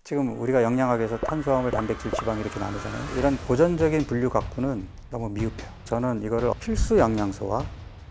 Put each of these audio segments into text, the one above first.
지금 우리가 영양학에서 탄수화물, 단백질, 지방 이렇게 나누잖아요. 이런 고전적인 분류 갖고는 너무 미흡해요. 저는 이거를 필수 영양소와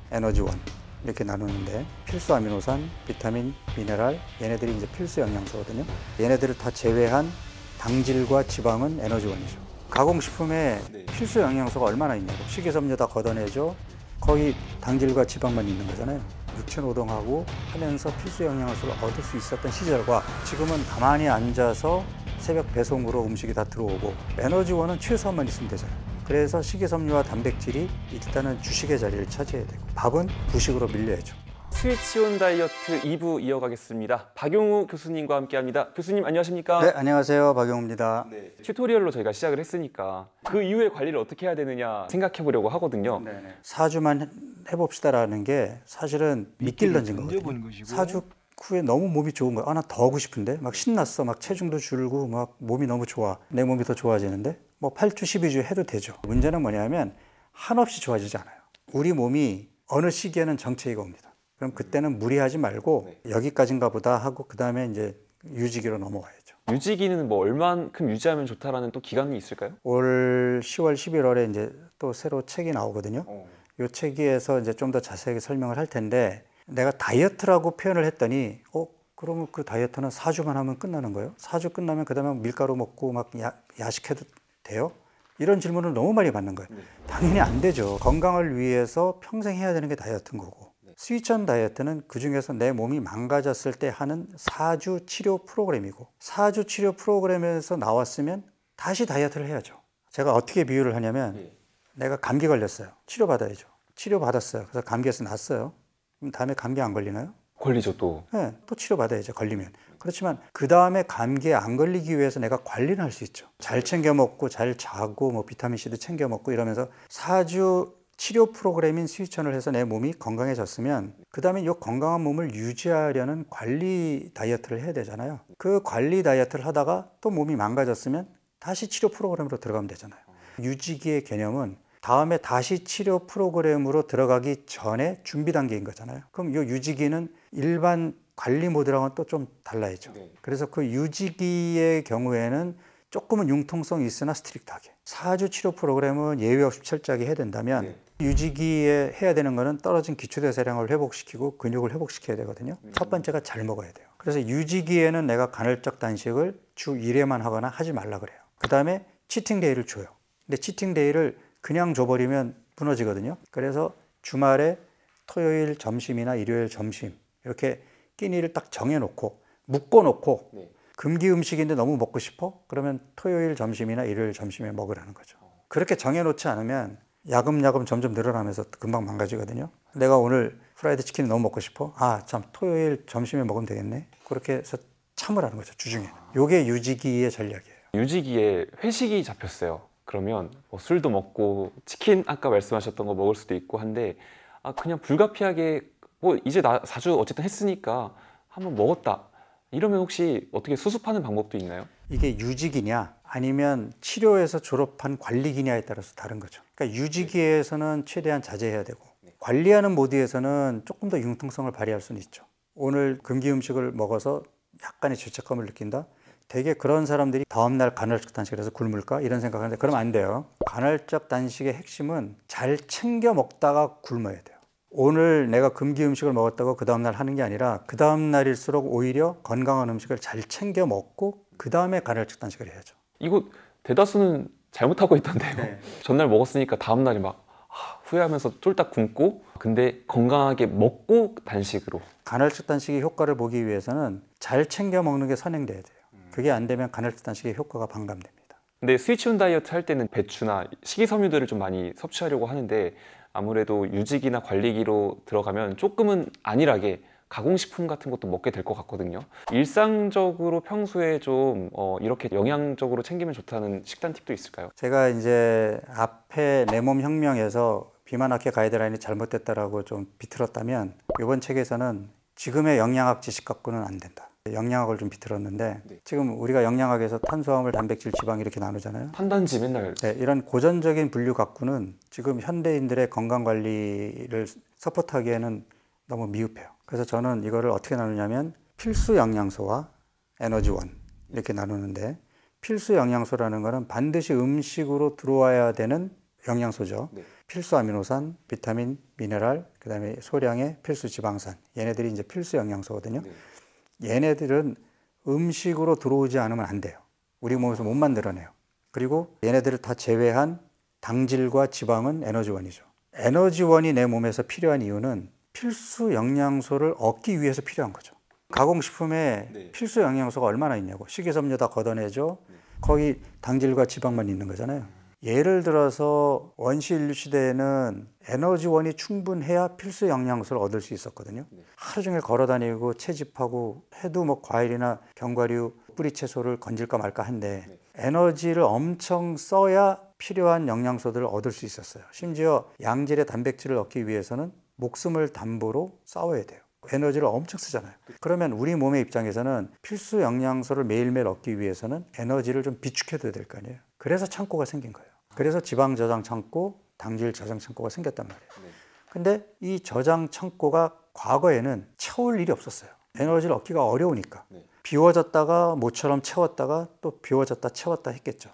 에너지원 이렇게 나누는데, 필수 아미노산, 비타민, 미네랄, 얘네들이 이제 필수 영양소거든요. 얘네들을 다 제외한 당질과 지방은 에너지원이죠. 가공식품에 필수 영양소가 얼마나 있냐고. 식이섬유 다 걷어내죠. 거의 당질과 지방만 있는 거잖아요. 육체 노동하고 하면서 필수 영양소를 얻을 수 있었던 시절과 지금은 가만히 앉아서 새벽 배송으로 음식이 다 들어오고, 에너지원은 최소한만 있으면 되잖아요. 그래서 식이섬유와 단백질이 일단은 주식의 자리를 차지해야 되고, 밥은 부식으로 밀려야죠. 스위치온 다이어트 2부 이어가겠습니다. 박용우 교수님과 함께합니다. 교수님 안녕하십니까? 네, 안녕하세요. 박용우입니다. 튜토리얼로 저희가 시작을 했으니까 그 이후에 관리를 어떻게 해야 되느냐 생각해 보려고 하거든요. 4주만 해봅시다라는 게 사실은 미끼를 던진 거거든요. 4주 후에 너무 몸이 좋은 거야. 나 더 하고 싶은데, 막 신났어. 막 체중도 줄고 막 몸이 너무 좋아. 내 몸이 더 좋아지는데 뭐 8주, 12주 해도 되죠. 문제는 뭐냐면 한없이 좋아지지 않아요. 우리 몸이 어느 시기에는 정체기가 옵니다. 그럼 그때는 무리하지 말고 여기까지인가 보다 하고 그 다음에 이제 유지기로 넘어와야죠. 유지기는 뭐 얼만큼 유지하면 좋다라는 또 기간이 있을까요? 올 10월, 11월에 이제 또 새로 책이 나오거든요. 이 책에서 이제 좀 더 자세하게 설명을 할 텐데, 내가 다이어트라고 표현을 했더니 그러면 그 다이어트는 4주만 하면 끝나는 거예요? 4주 끝나면 그 다음에 밀가루 먹고 막 야식해도 돼요? 이런 질문을 너무 많이 받는 거예요. 당연히 안 되죠. 건강을 위해서 평생 해야 되는 게 다이어트인 거고, 스위치온 다이어트는 그중에서 내 몸이 망가졌을 때 하는 4주 치료 프로그램이고, 4주 치료 프로그램에서 나왔으면 다시 다이어트를 해야죠. 제가 어떻게 비유를 하냐면, 내가 감기 걸렸어요. 치료받아야죠. 치료받았어요. 그래서 감기에서 났어요. 그럼 다음에 감기 안 걸리나요? 걸리죠 또. 네, 또 치료받아야죠. 걸리면. 그렇지만 그 다음에 감기에 안 걸리기 위해서 내가 관리를 할 수 있죠. 잘 챙겨 먹고 잘 자고 뭐 비타민C도 챙겨 먹고 이러면서 4주 치료 프로그램인 스위치온을 해서 내 몸이 건강해졌으면, 그 다음에 이 건강한 몸을 유지하려는 관리 다이어트를 해야 되잖아요. 그 관리 다이어트를 하다가 또 몸이 망가졌으면 다시 치료 프로그램으로 들어가면 되잖아요. 유지기의 개념은 다음에 다시 치료 프로그램으로 들어가기 전에 준비 단계인 거잖아요. 그럼 이 유지기는 일반 관리 모드랑은 또 좀 달라야죠. 그래서 그 유지기의 경우에는 조금은 융통성이 있으나 스트릭트하게, 4주 치료 프로그램은 예외 없이 철저하게 해야 된다면, 유지기에 해야 되는 거는 떨어진 기초대사량을 회복시키고 근육을 회복시켜야 되거든요. 첫 번째가 잘 먹어야 돼요. 그래서 유지기에는 내가 간헐적 단식을 주 1회만 하거나 하지 말라 그래요. 그 다음에 치팅데이를 줘요. 근데 치팅데이를 그냥 줘버리면 무너지거든요. 그래서 주말에 토요일 점심이나 일요일 점심 이렇게 끼니를 딱 정해놓고 묶어놓고, 금기 음식인데 너무 먹고 싶어? 그러면 토요일 점심이나 일요일 점심에 먹으라는 거죠. 그렇게 정해놓지 않으면 야금야금 점점 늘어나면서 금방 망가지거든요. 내가 오늘 프라이드 치킨이 너무 먹고 싶어? 참 토요일 점심에 먹으면 되겠네. 그렇게 해서 참으라는 거죠, 주중에는. 이게 유지기의 전략이에요. 유지기에 회식이 잡혔어요. 그러면 뭐 술도 먹고 치킨 아까 말씀하셨던 거 먹을 수도 있고 한데, 그냥 불가피하게 뭐 이제 나 4주 어쨌든 했으니까 한번 먹었다 이러면 혹시 어떻게 수습하는 방법도 있나요? 이게 유지기냐 아니면 치료에서 졸업한 관리기냐에 따라서 다른 거죠. 그러니까 유지기에서는 최대한 자제해야 되고, 관리하는 모드에서는 조금 더 융통성을 발휘할 수는 있죠. 오늘 금기 음식을 먹어서 약간의 죄책감을 느낀다? 되게 그런 사람들이 다음날 간헐적 단식을 해서 굶을까? 이런 생각하는데, 그러면 안 돼요. 간헐적 단식의 핵심은 잘 챙겨 먹다가 굶어야 돼요. 오늘 내가 금기 음식을 먹었다고 그 다음날 하는 게 아니라, 그 다음날일수록 오히려 건강한 음식을 잘 챙겨 먹고 그 다음에 간헐적 단식을 해야죠. 이거 대다수는 잘못하고 있던데요. 전날 먹었으니까 다음날이 막 후회하면서 쫄딱 굶고, 근데 건강하게 먹고 단식으로. 간헐적 단식의 효과를 보기 위해서는 잘 챙겨 먹는 게 선행돼야 돼요. 그게 안 되면 간헐적 단식의 효과가 반감됩니다. 근데 스위치온 다이어트 할 때는 배추나 식이섬유들을 좀 많이 섭취하려고 하는데, 아무래도 유지기나 관리기로 들어가면 조금은 안일하게 가공식품 같은 것도 먹게 될 것 같거든요. 일상적으로 평소에 좀 이렇게 영양적으로 챙기면 좋다는 식단 팁도 있을까요? 제가 이제 앞에 내 몸 혁명에서 비만학회 가이드라인이 잘못됐다라고 좀 비틀었다면, 이번 책에서는 지금의 영양학 지식 갖고는 안 된다. 영양학을 좀 비틀었는데, 지금 우리가 영양학에서 탄수화물, 단백질, 지방 이렇게 나누잖아요. 판단지 맨날. 이런 고전적인 분류 갖고는 지금 현대인들의 건강관리를 서포트하기에는 너무 미흡해요. 그래서 저는 이거를 어떻게 나누냐면, 필수 영양소와 에너지원 이렇게 나누는데 필수 영양소라는 거는 반드시 음식으로 들어와야 되는 영양소죠. 네. 필수 아미노산, 비타민, 미네랄, 그다음에 소량의 필수 지방산. 얘네들이 이제 필수 영양소거든요. 네. 얘네들은 음식으로 들어오지 않으면 안 돼요. 우리 몸에서 못 만들어내요. 그리고 얘네들을 다 제외한 당질과 지방은 에너지원이죠. 에너지원이 내 몸에서 필요한 이유는 필수 영양소를 얻기 위해서 필요한 거죠. 가공식품에 네. 필수 영양소가 얼마나 있냐고. 식이섬유 다 걷어내죠. 거기 당질과 지방만 있는 거잖아요. 예를 들어서 원시인류 시대에는 에너지원이 충분해야 필수 영양소를 얻을 수 있었거든요. 하루 종일 걸어 다니고 채집하고 해도 뭐 과일이나 견과류, 뿌리 채소를 건질까 말까 한데 에너지를 엄청 써야 필요한 영양소들을 얻을 수 있었어요. 심지어 양질의 단백질을 얻기 위해서는 목숨을 담보로 싸워야 돼요. 에너지를 엄청 쓰잖아요. 그러면 우리 몸의 입장에서는 필수 영양소를 매일매일 얻기 위해서는 에너지를 좀 비축해둬야 될 거 아니에요. 그래서 창고가 생긴 거예요. 그래서 지방 저장 창고, 당질 저장 창고가 생겼단 말이에요. 근데 이 저장 창고가 과거에는 채울 일이 없었어요. 에너지를 얻기가 어려우니까. 비워졌다가 모처럼 채웠다가 또 비워졌다 채웠다 했겠죠.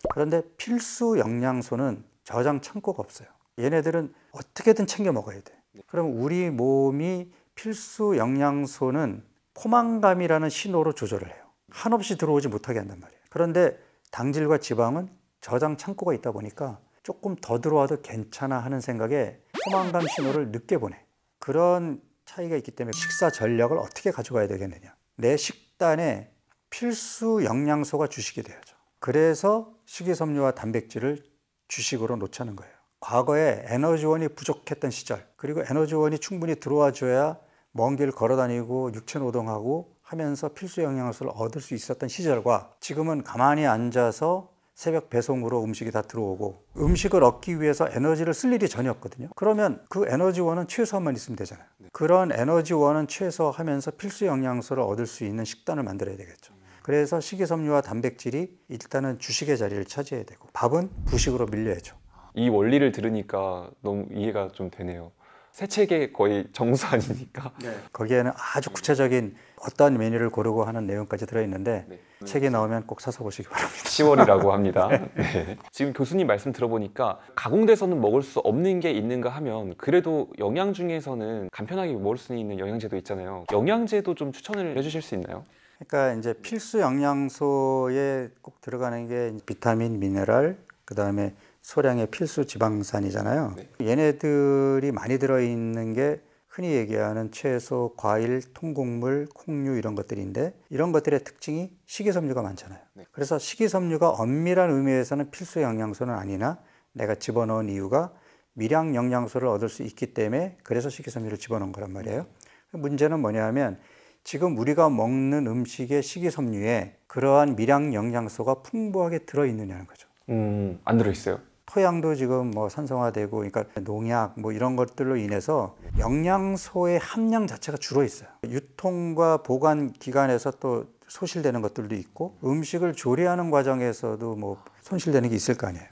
그런데 필수 영양소는 저장 창고가 없어요. 얘네들은 어떻게든 챙겨 먹어야 돼. 그럼 우리 몸이 필수 영양소는 포만감이라는 신호로 조절을 해요. 한없이 들어오지 못하게 한단 말이에요. 그런데 당질과 지방은 저장 창고가 있다 보니까 조금 더 들어와도 괜찮아 하는 생각에 포만감 신호를 늦게 보내. 그런 차이가 있기 때문에 식사 전략을 어떻게 가져가야 되겠느냐. 내 식단에 필수 영양소가 주식이 돼야죠. 그래서 식이섬유와 단백질을 주식으로 놓자는 거예요. 과거에 에너지원이 부족했던 시절, 그리고 에너지원이 충분히 들어와줘야 먼 길 걸어 다니고 육체노동하고 하면서 필수 영양소를 얻을 수 있었던 시절과 지금은 가만히 앉아서 새벽 배송으로 음식이 다 들어오고 음식을 얻기 위해서 에너지를 쓸 일이 전혀 없거든요. 그러면 그 에너지원은 최소한만 있으면 되잖아요. 그런 에너지원은 최소화하면서 필수 영양소를 얻을 수 있는 식단을 만들어야 되겠죠. 그래서 식이섬유와 단백질이 일단은 주식의 자리를 차지해야 되고 밥은 부식으로 밀려야죠. 이 원리를 들으니까 너무 이해가 좀 되네요. 새 책의 거의 정수 아닙니까? 거기에는 아주 구체적인 어떤 메뉴를 고르고 하는 내용까지 들어있는데 책이 나오면 꼭 사서 보시기 바랍니다. 10월이라고 합니다. 네. 지금 교수님 말씀 들어보니까 가공돼서는 먹을 수 없는 게 있는가 하면 그래도 영양 중에서는 간편하게 먹을 수 있는 영양제도 있잖아요. 영양제도 좀 추천을 해주실 수 있나요? 그러니까 이제 필수 영양소에 꼭 들어가는 게 비타민, 미네랄, 그 다음에 소량의 필수 지방산이잖아요. 얘네들이 많이 들어있는 게 흔히 얘기하는 채소, 과일, 통곡물, 콩류 이런 것들인데 이런 것들의 특징이 식이섬유가 많잖아요. 그래서 식이섬유가 엄밀한 의미에서는 필수 영양소는 아니나 내가 집어넣은 이유가 미량 영양소를 얻을 수 있기 때문에 그래서 식이섬유를 집어넣은 거란 말이에요. 문제는 뭐냐 하면 지금 우리가 먹는 음식의 식이섬유에 그러한 미량 영양소가 풍부하게 들어있느냐는 거죠. 안 들어있어요. 토양도 지금 뭐 산성화되고 그러니까 농약 뭐 이런 것들로 인해서 영양소의 함량 자체가 줄어 있어요. 유통과 보관 기관에서 또 소실되는 것들도 있고 음식을 조리하는 과정에서도 뭐 손실되는 게 있을 거 아니에요.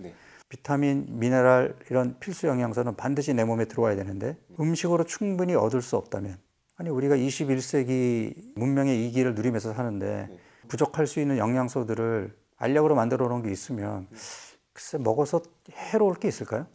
비타민, 미네랄 이런 필수 영양소는 반드시 내 몸에 들어와야 되는데 음식으로 충분히 얻을 수 없다면 아니 우리가 21세기 문명의 이기를 누리면서 사는데 부족할 수 있는 영양소들을 알약으로 만들어 놓은 게 있으면 글쎄 먹어서 해로울 게 있을까요?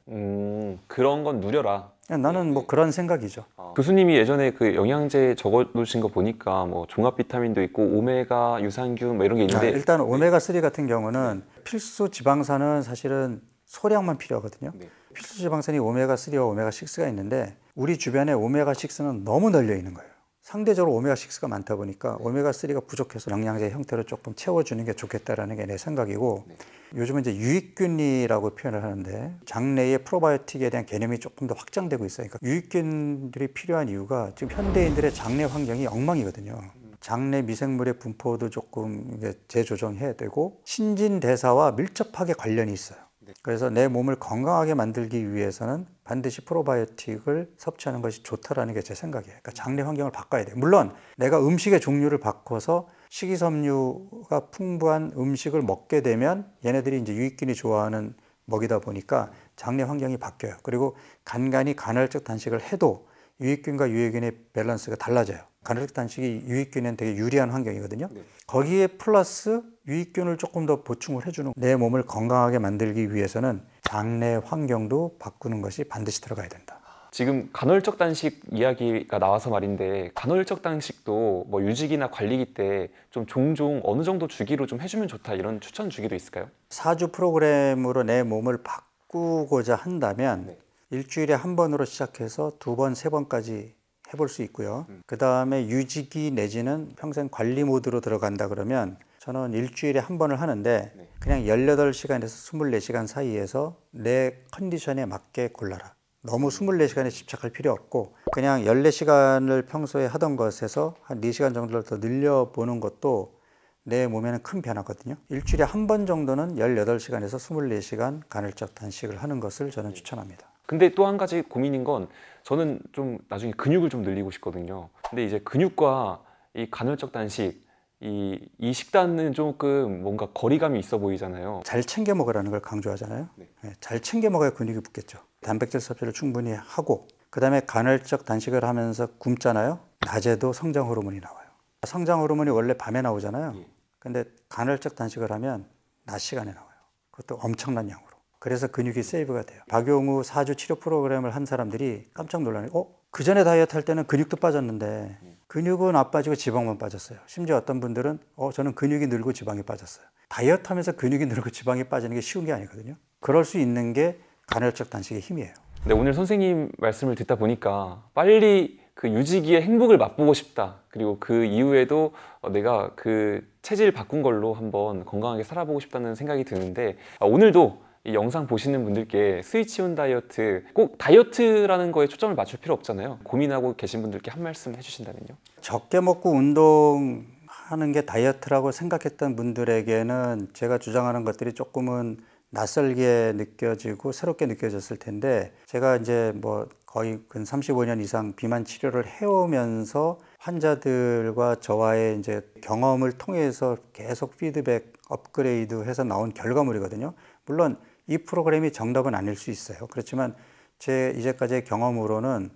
그런 건 누려라. 나는 뭐 그런 생각이죠. 교수님이 예전에 그 영양제 적어 놓으신 거 보니까 뭐 종합 비타민도 있고 오메가, 유산균 뭐 이런 게 있는데 일단 오메가3 같은 경우는 필수 지방산은 사실은 소량만 필요하거든요. 필수 지방산이 오메가3와 오메가6가 있는데 우리 주변에 오메가6는 너무 널려 있는 거예요. 상대적으로 오메가6가 많다 보니까 오메가3가 부족해서 영양제 형태로 조금 채워주는 게 좋겠다라는 게 내 생각이고 요즘은 이제 유익균이라고 표현을 하는데 장내의 프로바이오틱에 대한 개념이 조금 더 확장되고 있어요. 그러니까 유익균들이 필요한 이유가 지금 현대인들의 장내 환경이 엉망이거든요. 장내 미생물의 분포도 조금 이제 재조정해야 되고 신진대사와 밀접하게 관련이 있어요. 그래서 내 몸을 건강하게 만들기 위해서는 반드시 프로바이오틱을 섭취하는 것이 좋다라는 게 제 생각이에요. 그러니까 장내 환경을 바꿔야 돼요. 물론 내가 음식의 종류를 바꿔서 식이섬유가 풍부한 음식을 먹게 되면 얘네들이 이제 유익균이 좋아하는 먹이다 보니까 장내 환경이 바뀌어요. 그리고 간간히 간헐적 단식을 해도 유익균과 유해균의 밸런스가 달라져요. 간헐적 단식이 유익균에 되게 유리한 환경이거든요. 네. 거기에 플러스 유익균을 조금 더 보충을 해주는 내 몸을 건강하게 만들기 위해서는 장내 환경도 바꾸는 것이 반드시 들어가야 된다. 지금 간헐적 단식 이야기가 나와서 말인데 간헐적 단식도 뭐 유지기나 관리기 때 좀 종종 어느 정도 주기로 좀 해주면 좋다 이런 추천 주기도 있을까요? 4주 프로그램으로 내 몸을 바꾸고자 한다면 네. 일주일에 한 번으로 시작해서 2번, 3번까지 해볼 수 있고요. 그 다음에 유지기 내지는 평생 관리 모드로 들어간다 그러면 저는 일주일에 한 번을 하는데 네. 그냥 18시간에서 24시간 사이에서 내 컨디션에 맞게 골라라. 너무 24시간에 집착할 필요 없고 그냥 14시간을 평소에 하던 것에서 한 4시간 정도를 더 늘려보는 것도 내 몸에는 큰 변화거든요. 일주일에 한 번 정도는 18시간에서 24시간 간헐적 단식을 하는 것을 저는 추천합니다. 근데 또 한 가지 고민인 건 저는 좀 나중에 근육을 좀 늘리고 싶거든요. 근데 이제 근육과 이 간헐적 단식 이 식단은 조금 뭔가 거리감이 있어 보이잖아요. 잘 챙겨 먹으라는 걸 강조하잖아요. 네. 잘 챙겨 먹어야 근육이 붙겠죠. 단백질 섭취를 충분히 하고 그 다음에 간헐적 단식을 하면서 굶잖아요. 낮에도 성장 호르몬이 나와요. 성장 호르몬이 원래 밤에 나오잖아요. 근데 간헐적 단식을 하면 낮 시간에 나와요. 그것도 엄청난 양으로. 그래서 근육이 세이브가 돼요. 박용우 4주 치료 프로그램을 한 사람들이 깜짝 놀라요. 그 전에 다이어트 할 때는 근육도 빠졌는데 근육은 안 빠지고 지방만 빠졌어요. 심지어 어떤 분들은 저는 근육이 늘고 지방이 빠졌어요. 다이어트 하면서 근육이 늘고 지방이 빠지는 게 쉬운 게 아니거든요. 그럴 수 있는 게 간헐적 단식의 힘이에요. 근데 오늘 선생님 말씀을 듣다 보니까 빨리 그 유지기의 행복을 맛보고 싶다. 그리고 그 이후에도 내가 그 체질 바꾼 걸로 한번 건강하게 살아보고 싶다는 생각이 드는데 오늘도 이 영상 보시는 분들께 스위치온 다이어트 꼭 다이어트라는 거에 초점을 맞출 필요 없잖아요. 고민하고 계신 분들께 한 말씀 해주신다면요. 적게 먹고 운동하는 게 다이어트라고 생각했던 분들에게는 제가 주장하는 것들이 조금은 낯설게 느껴지고 새롭게 느껴졌을 텐데 제가 이제 뭐 거의 근 35년 이상 비만 치료를 해오면서 환자들과 저와의 이제 경험을 통해서 계속 피드백 업그레이드 해서 나온 결과물이거든요. 물론 이 프로그램이 정답은 아닐 수 있어요. 그렇지만 제 이제까지의 경험으로는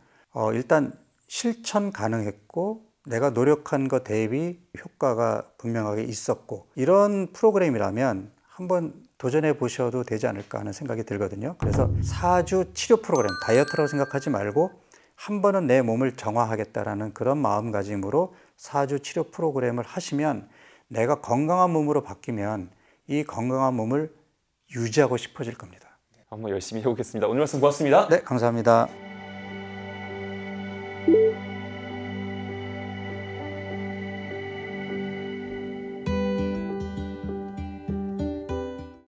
일단 실천 가능했고 내가 노력한 것 대비 효과가 분명하게 있었고 이런 프로그램이라면 한번 도전해 보셔도 되지 않을까 하는 생각이 들거든요. 그래서 4주 치료 프로그램, 다이어트라고 생각하지 말고 한 번은 내 몸을 정화하겠다라는 그런 마음가짐으로 4주 치료 프로그램을 하시면 내가 건강한 몸으로 바뀌면 이 건강한 몸을 유지하고 싶어질 겁니다. 한번 열심히 해보겠습니다. 오늘 말씀 고맙습니다. 네, 감사합니다.